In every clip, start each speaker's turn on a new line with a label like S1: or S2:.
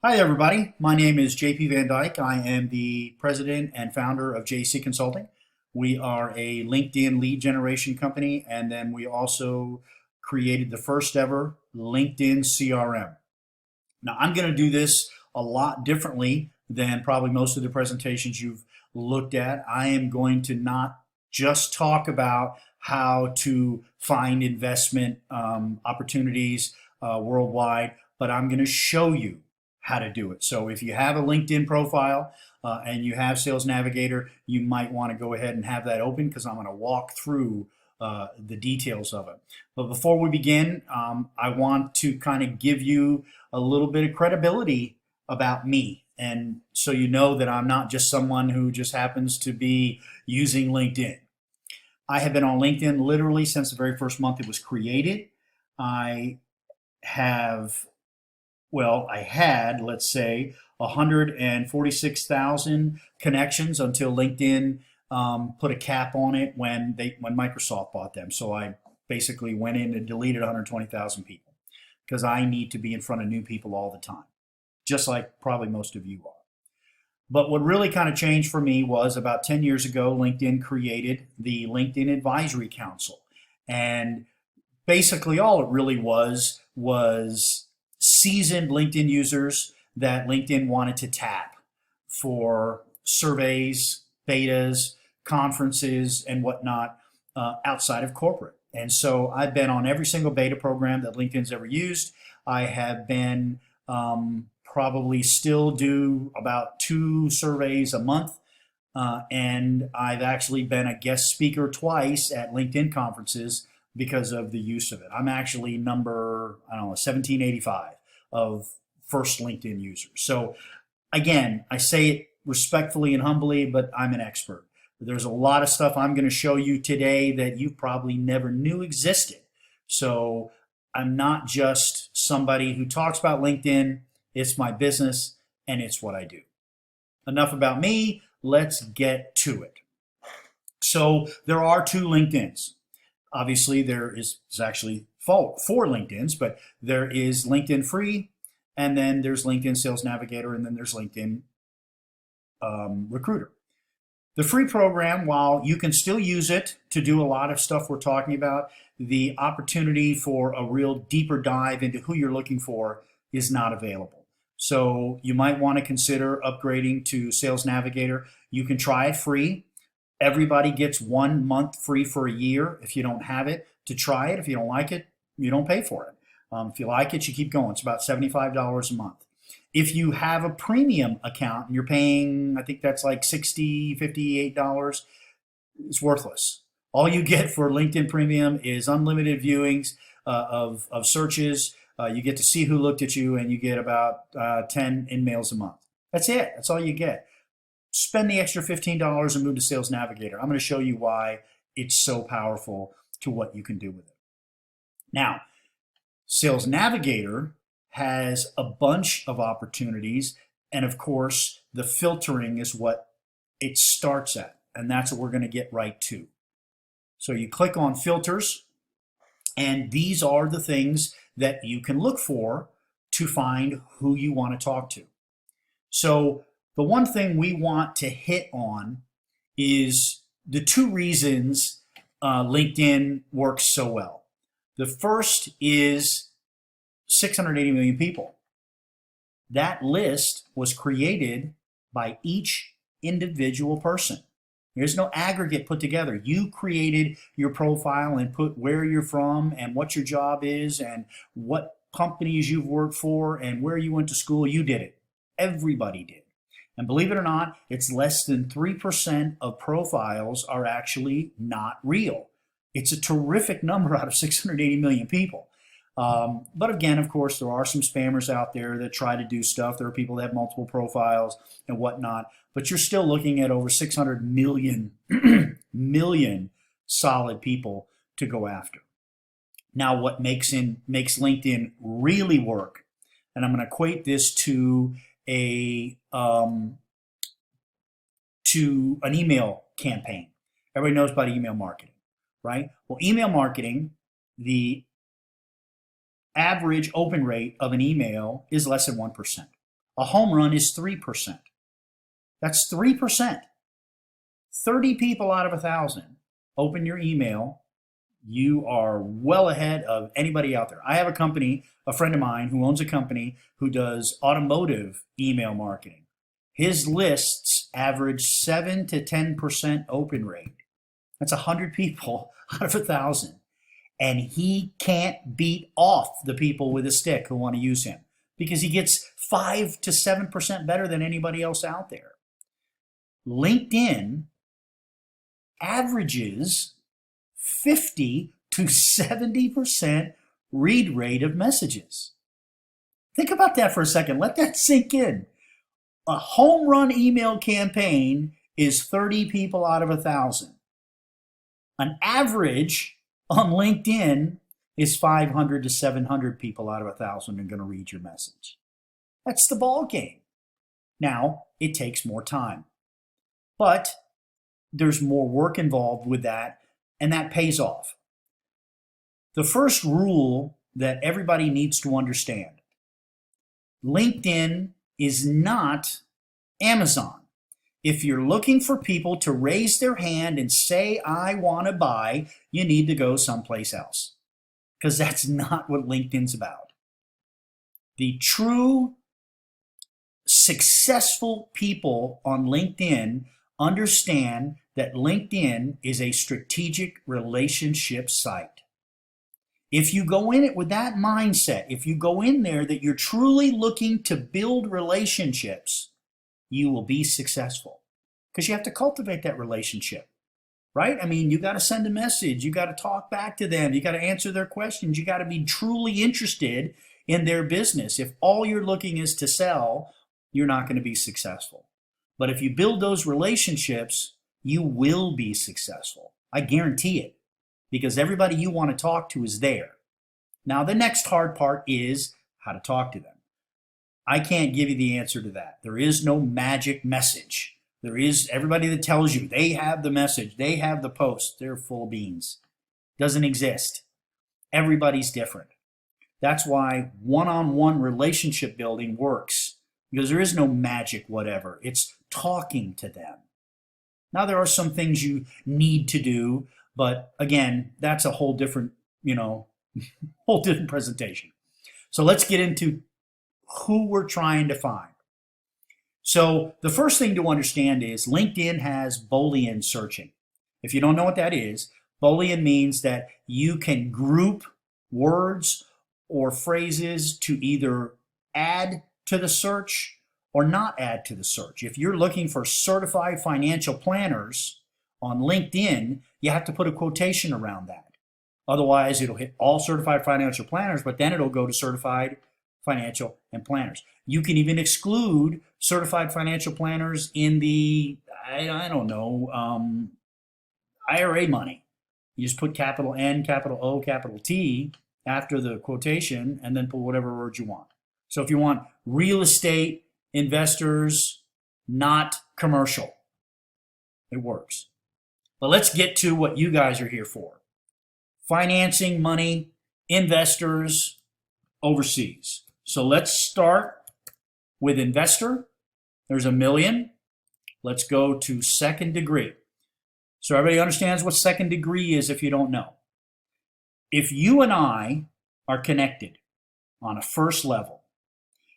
S1: Hi, everybody. My name is JP Van Dyke. I am the president and founder of JC Consulting. We are a LinkedIn lead generation company, and then we also created the first ever LinkedIn CRM. Now, I'm going to do this a lot differently than probably most of the presentations you've looked at. I am going to not just talk about how to find investment opportunities worldwide, but I'm going to show you how to do it. So if you have a LinkedIn profile and you have Sales Navigator, you might want to go ahead and have that open because I'm going to walk through the details of it. But before we begin, I want to kind of give you a little bit of credibility about me. And so you know that I'm not just someone who just happens to be using LinkedIn. I have been on LinkedIn literally since the very first month it was created. I have I had, let's say, 146,000 connections until LinkedIn put a cap on it when Microsoft bought them. So I basically went in and deleted 120,000 people because I need to be in front of new people all the time, just like probably most of you are. But what really kind of changed for me was about 10 years ago, LinkedIn created the LinkedIn Advisory Council. And basically all it really was seasoned LinkedIn users that LinkedIn wanted to tap for surveys, betas, conferences, and whatnot outside of corporate. And so I've been on every single beta program that LinkedIn's ever used. I have been probably still do about 2 surveys a month. And I've actually been a guest speaker twice at LinkedIn conferences because of the use of it. I'm actually number, 1785 of first LinkedIn users. So again, I say it respectfully and humbly, but I'm an expert. There's a lot of stuff I'm going to show you today that you probably never knew existed. So I'm not just somebody who talks about LinkedIn. It's my business and it's what I do. Enough about me. Let's get to it. So there are 2 LinkedIns. Obviously, there's actually 4 LinkedIns, but there is LinkedIn Free, and then there's LinkedIn Sales Navigator, and then there's LinkedIn Recruiter. The free program, while you can still use it to do a lot of stuff we're talking about, the opportunity for a real deeper dive into who you're looking for is not available. So you might want to consider upgrading to Sales Navigator. You can try it free. Everybody gets 1 month free for a year if you don't have it to try it. If you don't like it, you don't pay for it. If you like it, you keep going. It's about $75 a month. If you have a premium account and you're paying, I think that's like $60, $58, it's worthless. All you get for LinkedIn Premium is unlimited viewings of searches. You get to see who looked at you, and you get about 10 in-mails a month. That's it. That's all you get. Spend the extra $15 and move to Sales Navigator. I'm going to show you why it's so powerful to what you can do with it. Now, Sales Navigator has a bunch of opportunities, and of course, the filtering is what it starts at, and that's what we're going to get right to. So you click on filters, and these are the things that you can look for to find who you want to talk to. So the one thing we want to hit on is the 2 reasons LinkedIn works so well. The first is 680 million people. That list was created by each individual person. There's no aggregate put together. You created your profile and put where you're from and what your job is and what companies you've worked for and where you went to school. You did it. Everybody did. And believe it or not, it's less than 3% of profiles are actually not real. It's a terrific number out of 680 million people. But again, of course, there are some spammers out there that try to do stuff. There are people that have multiple profiles and whatnot. But you're still looking at over 600 million solid people to go after. Now, what makes LinkedIn really work, and I'm going to equate this to an email campaign. Everybody knows about email marketing, right? Well, email marketing, the average open rate of an email is less than 1%. A home run is 3%. That's 3%. 30 people out of 1,000 open your email. You are well ahead of anybody out there. I have a company, a friend of mine who owns a company who does automotive email marketing. His lists average 7 to 10% open rate. That's 100 people out of 1,000. And he can't beat off the people with a stick who want to use him because he gets 5 to 7% better than anybody else out there. LinkedIn averages 50 to 70% read rate of messages. Think about that for a second. Let that sink in. A home run email campaign is 30 people out of 1,000. An average on LinkedIn is 500 to 700 people out of 1,000 are going to read your message. That's the ball game. Now, it takes more time, but there's more work involved with that, and that pays off. The first rule that everybody needs to understand: LinkedIn is not Amazon. If you're looking for people to raise their hand and say, I want to buy, you need to go someplace else, because that's not what LinkedIn's about. The true successful people on LinkedIn understand that LinkedIn is a strategic relationship site. If you go in it with that mindset, if you go in there that you're truly looking to build relationships, you will be successful, because you have to cultivate that relationship, right? I mean, you got to send a message, you got to talk back to them, you got to answer their questions, you got to be truly interested in their business. If all you're looking is to sell, you're not going to be successful. But if you build those relationships, you will be successful. I guarantee it, because everybody you want to talk to is there. Now, the next hard part is how to talk to them. I can't give you the answer to that. There is no magic message. There is everybody that tells you they have the message, they have the post, they're full of beans. Doesn't exist. Everybody's different. That's why one-on-one relationship building works, because there is no magic whatever. It's talking to them. Now, there are some things you need to do, but again, that's a whole different, whole different presentation. So let's get into who we're trying to find. So the first thing to understand is LinkedIn has Boolean searching. If you don't know what that is, Boolean means that you can group words or phrases to either add to the search or not add to the search. If you're looking for certified financial planners on LinkedIn, you have to put a quotation around that. Otherwise, it'll hit all certified financial planners, but then it'll go to certified financial and planners. You can even exclude certified financial planners in the, IRA money. You just put capital N, capital O, capital T after the quotation, and then put whatever words you want. So if you want real estate investors, not commercial, it works. But let's get to what you guys are here for. Financing money, investors overseas. So let's start with investor. There's 1 million. Let's go to second degree. So everybody understands what second degree is if you don't know. If you and I are connected on a first level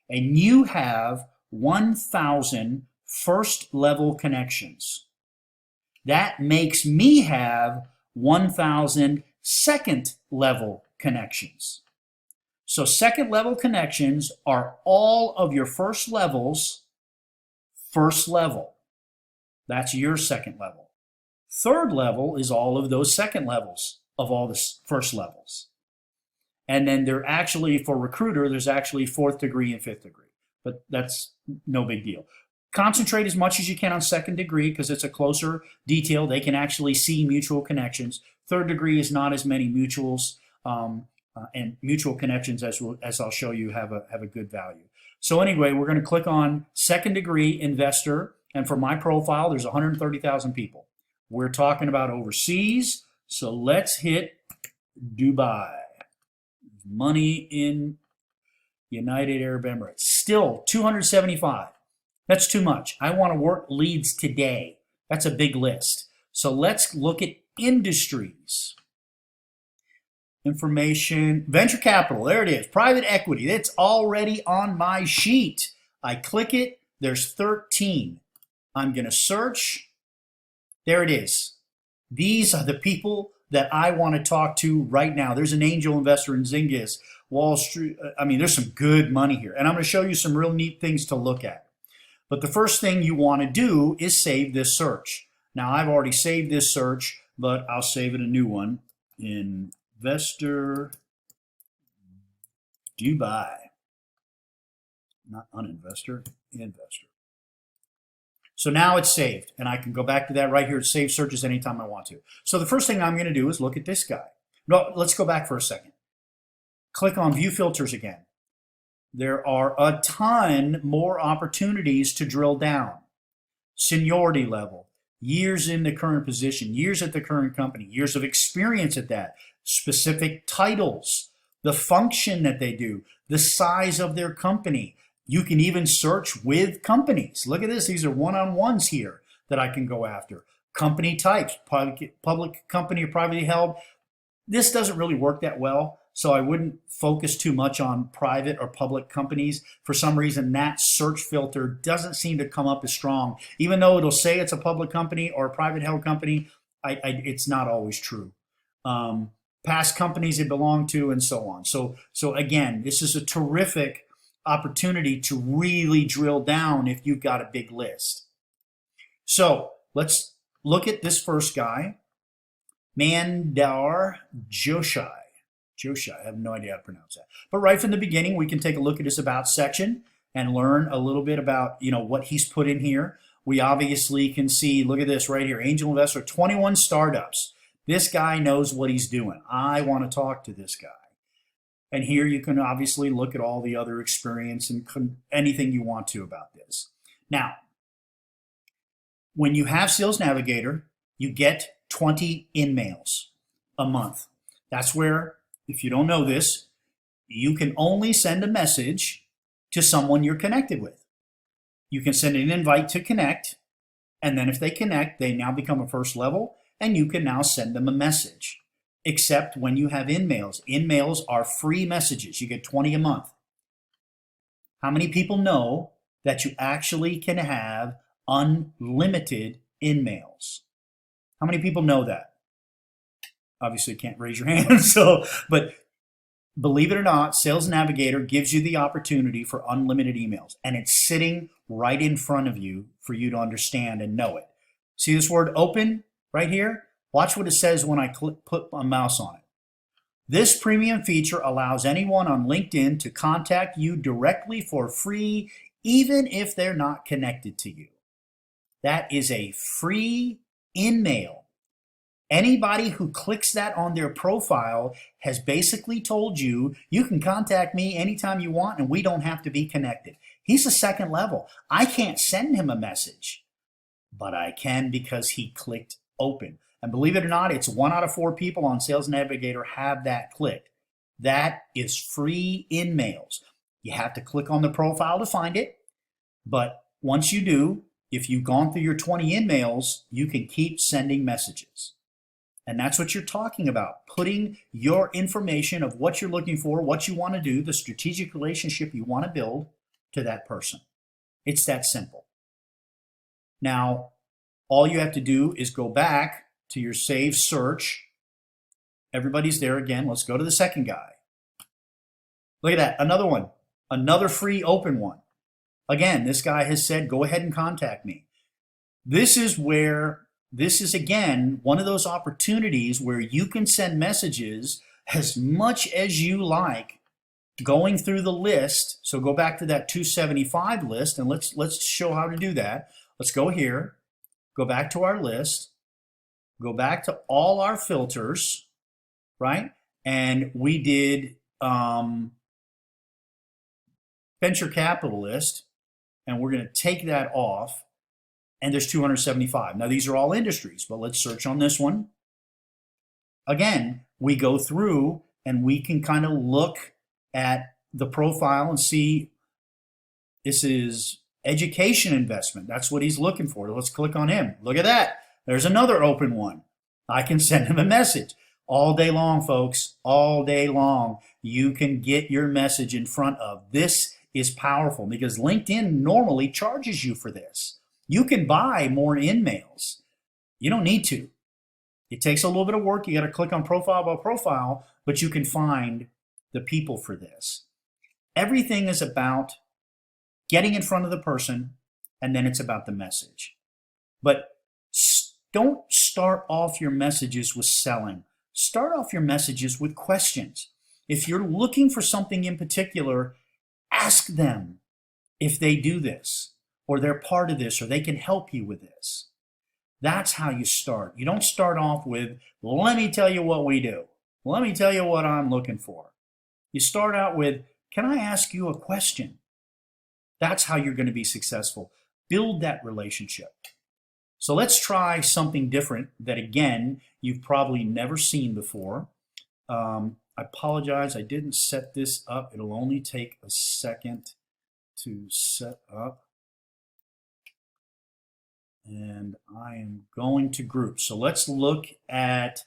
S1: and you have 1,000 first level connections, that makes me have 1,000 second level connections. So second level connections are all of your first levels, first level. That's your second level. Third level is all of those second levels of all the first levels. And then they're actually, for recruiter, there's actually fourth degree and fifth degree, but that's no big deal. Concentrate as much as you can on second degree because it's a closer detail. They can actually see mutual connections. Third degree is not as many mutuals, and mutual connections, as I'll show you, have a good value. So anyway, we're going to click on second degree investor, and for my profile, there's 130,000 people. We're talking about overseas, so let's hit Dubai. Money in United Arab Emirates. Still 275. That's too much. I want to work leads today. That's a big list. So let's look at industries. Information, venture capital, there it is. Private equity, that's already on my sheet. I click it, there's 13. I'm going to search. There it is. These are the people that I want to talk to right now. There's an angel investor in Zingis, Wall Street. I mean, there's some good money here. And I'm going to show you some real neat things to look at. But the first thing you want to do is save this search. Now, I've already saved this search, but I'll save it a new one. Investor Dubai. Not uninvestor, investor. So now it's saved, and I can go back to that right here. Save searches anytime I want to. So the first thing I'm going to do is look at this guy. No, let's go back for a second. Click on View Filters again. There are a ton more opportunities to drill down. Seniority level, years in the current position, years at the current company, years of experience at that, specific titles, the function that they do, the size of their company. You can even search with companies. Look at this. These are one-on-ones here that I can go after. Company types, public company or privately held. This doesn't really work that well, so I wouldn't focus too much on private or public companies. For some reason, that search filter doesn't seem to come up as strong. Even though it'll say it's a public company or a private held company, it's not always true. Past companies it belonged to and so on. So again, this is a terrific opportunity to really drill down if you've got a big list. So let's look at this first guy, Mandar Joshai. Joshai, I have no idea how to pronounce that. But right from the beginning, we can take a look at his About section and learn a little bit about, what he's put in here. We obviously can see, look at this right here, angel investor, 21 startups. This guy knows what he's doing. I want to talk to this guy. And here you can obviously look at all the other experience and anything you want to about this. Now, when you have Sales Navigator, you get 20 in-mails a month. That's where, if you don't know this, you can only send a message to someone you're connected with. You can send an invite to connect, and then if they connect, they now become a first level, and you can now send them a message. Except when you have in-mails. In-mails are free messages. You get 20 a month. How many people know that you actually can have unlimited in-mails? How many people know that? Obviously, you can't raise your hand. But believe it or not, Sales Navigator gives you the opportunity for unlimited emails. And it's sitting right in front of you for you to understand and know it. See this word open right here? Watch what it says when I put my mouse on it. This premium feature allows anyone on LinkedIn to contact you directly for free, even if they're not connected to you. That is a free in-mail. Anybody who clicks that on their profile has basically told you, you can contact me anytime you want and we don't have to be connected. He's a second level. I can't send him a message, but I can because he clicked open. And believe it or not, it's 1 out of 4 people on Sales Navigator have that clicked. That is free in-mails. You have to click on the profile to find it. But once you do, if you've gone through your 20 in-mails, you can keep sending messages. And that's what you're talking about, putting your information of what you're looking for, what you want to do, the strategic relationship you want to build to that person. It's that simple. Now, all you have to do is go back to your save search. Everybody's there again. Let's go to the second guy. Look at that, another one, another free open one. Again, this guy has said, go ahead and contact me. This is again, one of those opportunities where you can send messages as much as you like going through the list. So go back to that 275 list and let's show how to do that. Let's go here, go back to our list, go back to all our filters, right? And we did venture capitalist, and we're going to take that off, and there's 275. Now, these are all industries, but let's search on this one. Again, we go through and we can kind of look at the profile and see This is education investment. That's what he's looking for. Let's click on him. Look at that. There's another open one. I can send him a message. All day long, folks, all day long, you can get your message in front of. This is powerful because LinkedIn normally charges you for this. You can buy more InMails. You don't need to. It takes a little bit of work. You got to click on profile by profile, but you can find the people for this. Everything is about getting in front of the person, and then it's about the message. But don't start off your messages with selling. Start off your messages with questions. If you're looking for something in particular, ask them if they do this, or they're part of this, or they can help you with this. That's how you start. You don't start off with, let me tell you what we do. Let me tell you what I'm looking for. You start out with, can I ask you a question? That's how you're going to be successful. Build that relationship. So let's try something different that, again, you've probably never seen before. I apologize, I didn't set this up. It'll only take a second to set up. And I am going to group. So let's look at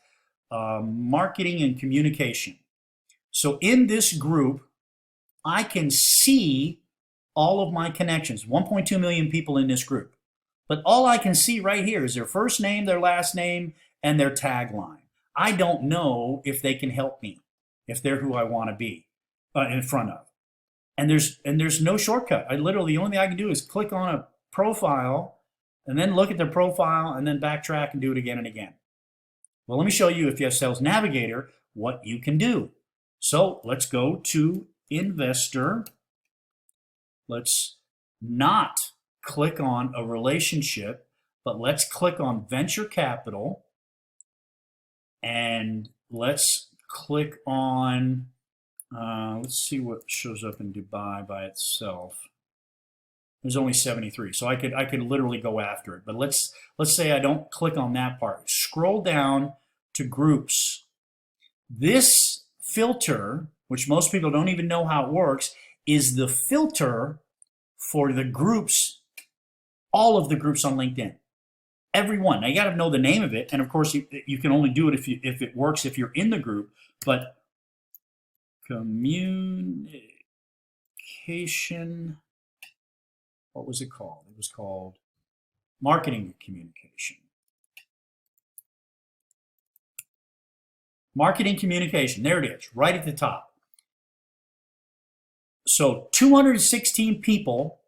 S1: marketing and communication. So in this group, I can see all of my connections, 1.2 million people in this group. But all I can see right here is their first name, their last name, and their tagline. I don't know if they can help me, if they're who I want to be in front of. And there's no shortcut. The only thing I can do is click on a profile and then look at their profile and then backtrack and do it again and again. Well, let me show you, if you have Sales Navigator, what you can do. So let's go to Investor. Let's not click on a relationship, but let's click on venture capital, and let's click on, let's see what shows up in Dubai by itself. There's only 73, so I could literally go after it. But let's say I don't click on that part. Scroll down to groups. This filter, which most people don't even know how it works, is the filter for the groups, all of the groups on LinkedIn. Every one. Now you got to know the name of it, and of course you can only do it if it works if you're in the group. But communication, what was it called? It was called marketing communication. Marketing communication. There it is, right at the top. So 216 people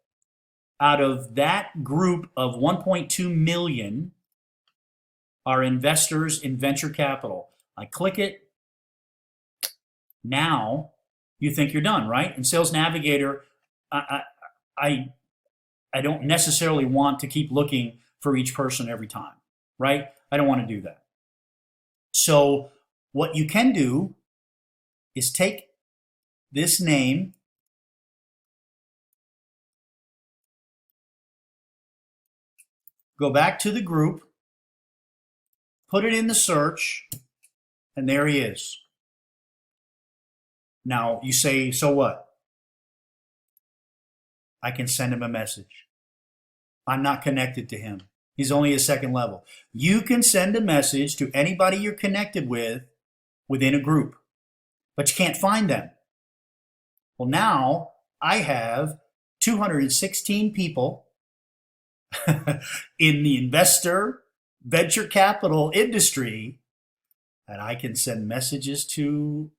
S1: out of that group of 1.2 million are investors in venture capital. I click it. Now you think you're done, right? In Sales Navigator, I don't necessarily want to keep looking for each person every time, right? I don't want to do that. So what you can do is take this name, go back to the group, put it in the search, and there he is. Now you say, so what? I can send him a message. I'm not connected to him. He's only a second level. You can send a message to anybody you're connected with within a group, but you can't find them. Well, now I have 216 people in the investor venture capital industry that I can send messages to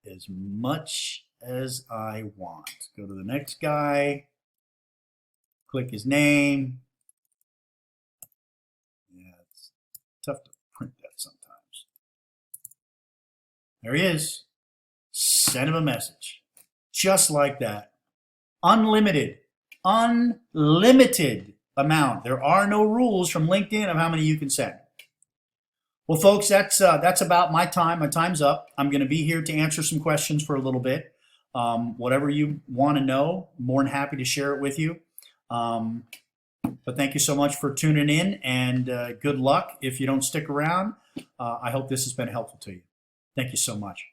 S1: as much as I want. Go to the next guy, click his name. Yeah, it's tough to print that sometimes. There he is. Send him a message. Just like that. Unlimited amount. There are no rules from LinkedIn of how many you can send. Well, folks, that's about my time. My time's up. I'm going to be here to answer some questions for a little bit. Whatever you want to know, more than happy to share it with you. But thank you so much for tuning in, and good luck if you don't stick around. I hope this has been helpful to you. Thank you so much.